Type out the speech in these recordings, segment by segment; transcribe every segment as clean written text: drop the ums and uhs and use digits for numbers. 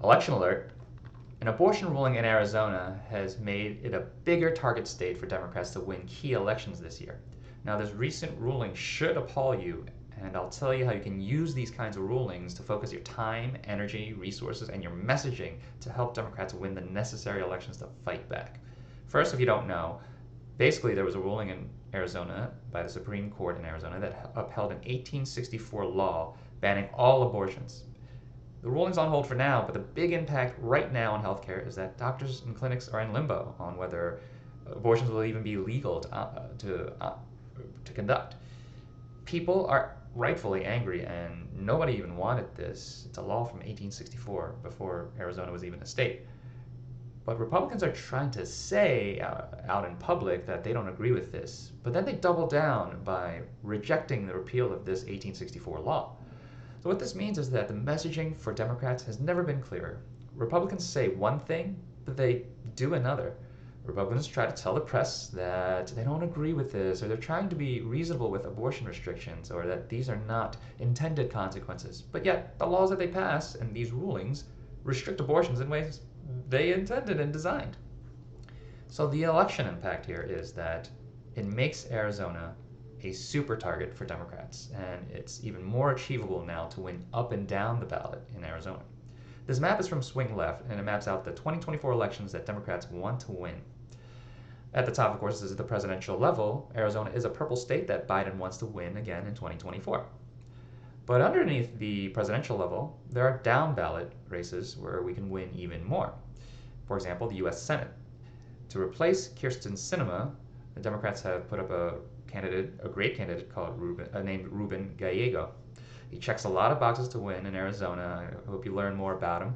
Election alert. An abortion ruling in Arizona has made it a bigger target state for Democrats to win key elections this year. Now, this recent ruling should appall you, and I'll tell you how you can use these kinds of rulings to focus your time, energy, resources, and your messaging to help Democrats win the necessary elections to fight back. First, if you don't know, basically there was a ruling in Arizona by the Supreme Court in Arizona that upheld an 1864 law banning all abortions. The ruling's on hold for now, but the big impact right now on healthcare is that doctors and clinics are in limbo on whether abortions will even be legal to conduct. People are rightfully angry, and nobody even wanted this. It's a law from 1864, before Arizona was even a state. But Republicans are trying to say out in public that they don't agree with this, but then they double down by rejecting the repeal of this 1864 law. So what this means is that the messaging for Democrats has never been clearer. Republicans say one thing, but they do another. Republicans try to tell the press that they don't agree with this, or they're trying to be reasonable with abortion restrictions, or that these are not intended consequences. But yet, the laws that they pass and these rulings restrict abortions in ways they intended and designed. So the election impact here is that it makes Arizona a super target for Democrats, and it's even more achievable now to win up and down the ballot in Arizona. This map is from Swing Left, and it maps out the 2024 elections that Democrats want to win. At the top, of course, is the presidential level. Arizona is a purple state that Biden wants to win again in 2024. But underneath the presidential level, there are down ballot races where we can win even more. For example, the U.S. Senate. To replace Kyrsten Sinema, the Democrats have put up a great candidate named Ruben Gallego. He checks a lot of boxes to win in Arizona. I hope you learn more about him.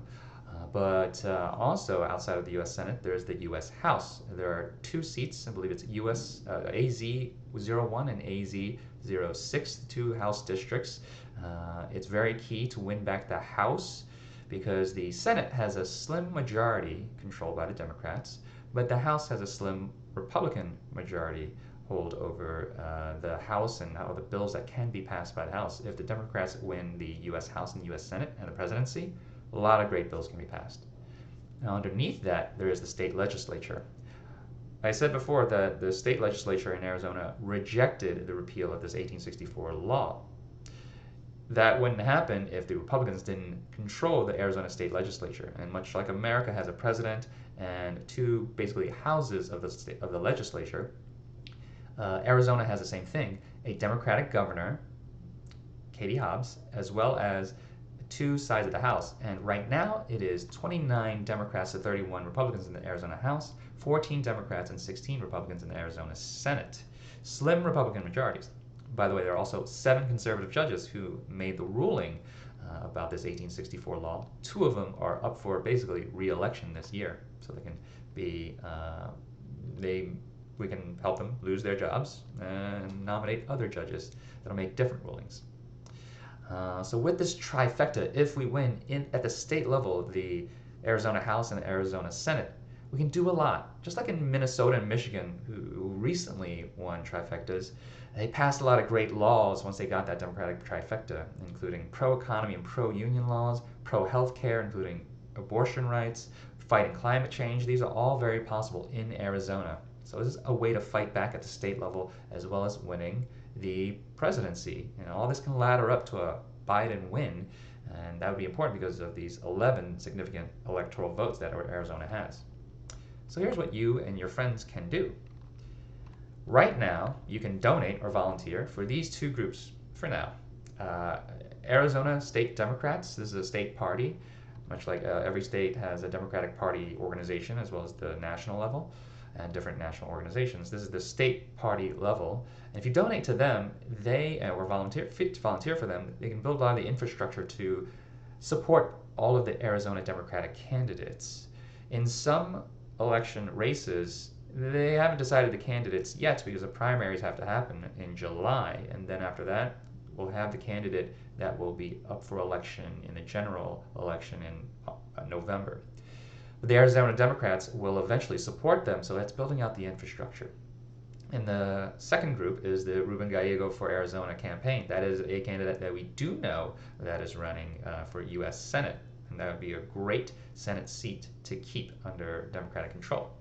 But also outside of the U.S. Senate, there's the U.S. House. There are two seats. I believe it's AZ-01 and AZ-06, two House districts. It's very key to win back the House because the Senate has a slim majority controlled by the Democrats, but the House has a slim Republican majority hold over the House and all the bills that can be passed by the House. If the Democrats win the U.S. House and the U.S. Senate and the presidency, a lot of great bills can be passed. Now, underneath that, there is the state legislature. I said before that the state legislature in Arizona rejected the repeal of this 1864 law. That wouldn't happen if the Republicans didn't control the Arizona state legislature. And much like America has a president and two basically houses of the legislature, Arizona has the same thing: a Democratic governor, Katie Hobbs, as well as two sides of the House. And right now, it is 29 Democrats to 31 Republicans in the Arizona House, 14 Democrats and 16 Republicans in the Arizona Senate. Slim Republican majorities. By the way, there are also 7 conservative judges who made the ruling about this 1864 law. 2 of them are up for basically re-election this year, so they can be we can help them lose their jobs and nominate other judges that'll make different rulings. So with this trifecta, if we win at the state level, the Arizona House and the Arizona Senate, we can do a lot. Just like in Minnesota and Michigan, who recently won trifectas, they passed a lot of great laws once they got that Democratic trifecta, including pro-economy and pro-union laws, pro-healthcare, including abortion rights, fighting climate change. These are all very possible in Arizona. So this is a way to fight back at the state level as well as winning the presidency. And all this can ladder up to a Biden win, and that would be important because of these 11 significant electoral votes that Arizona has. So here's what you and your friends can do. Right now, you can donate or volunteer for these 2 groups for now. Arizona State Democrats, this is a state party, much like every state has a Democratic Party organization as well as the national level and different national organizations. This is the state party level. And if you donate to them, or volunteer for them, they can build a lot of the infrastructure to support all of the Arizona Democratic candidates. In some election races, they haven't decided the candidates yet because the primaries have to happen in July, and then after that, we'll have the candidate that will be up for election in the general election in November. But the Arizona Democrats will eventually support them, so that's building out the infrastructure. And the second group is the Ruben Gallego for Arizona campaign. That is a candidate that we do know that is running for U.S. Senate. and that would be a great Senate seat to keep under Democratic control.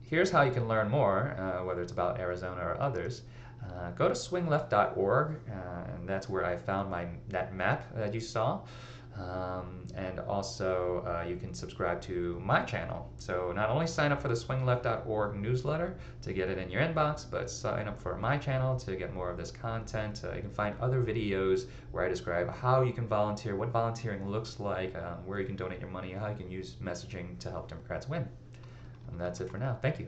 Here's how you can learn more, whether it's about Arizona or others. Go to swingleft.org, and that's where I found that map that you saw. And also, you can subscribe to my channel. So not only sign up for the swingleft.org newsletter to get it in your inbox, but sign up for my channel to get more of this content. You can find other videos where I describe how you can volunteer, what volunteering looks like, where you can donate your money, how you can use messaging to help Democrats win. And that's it for now. Thank you.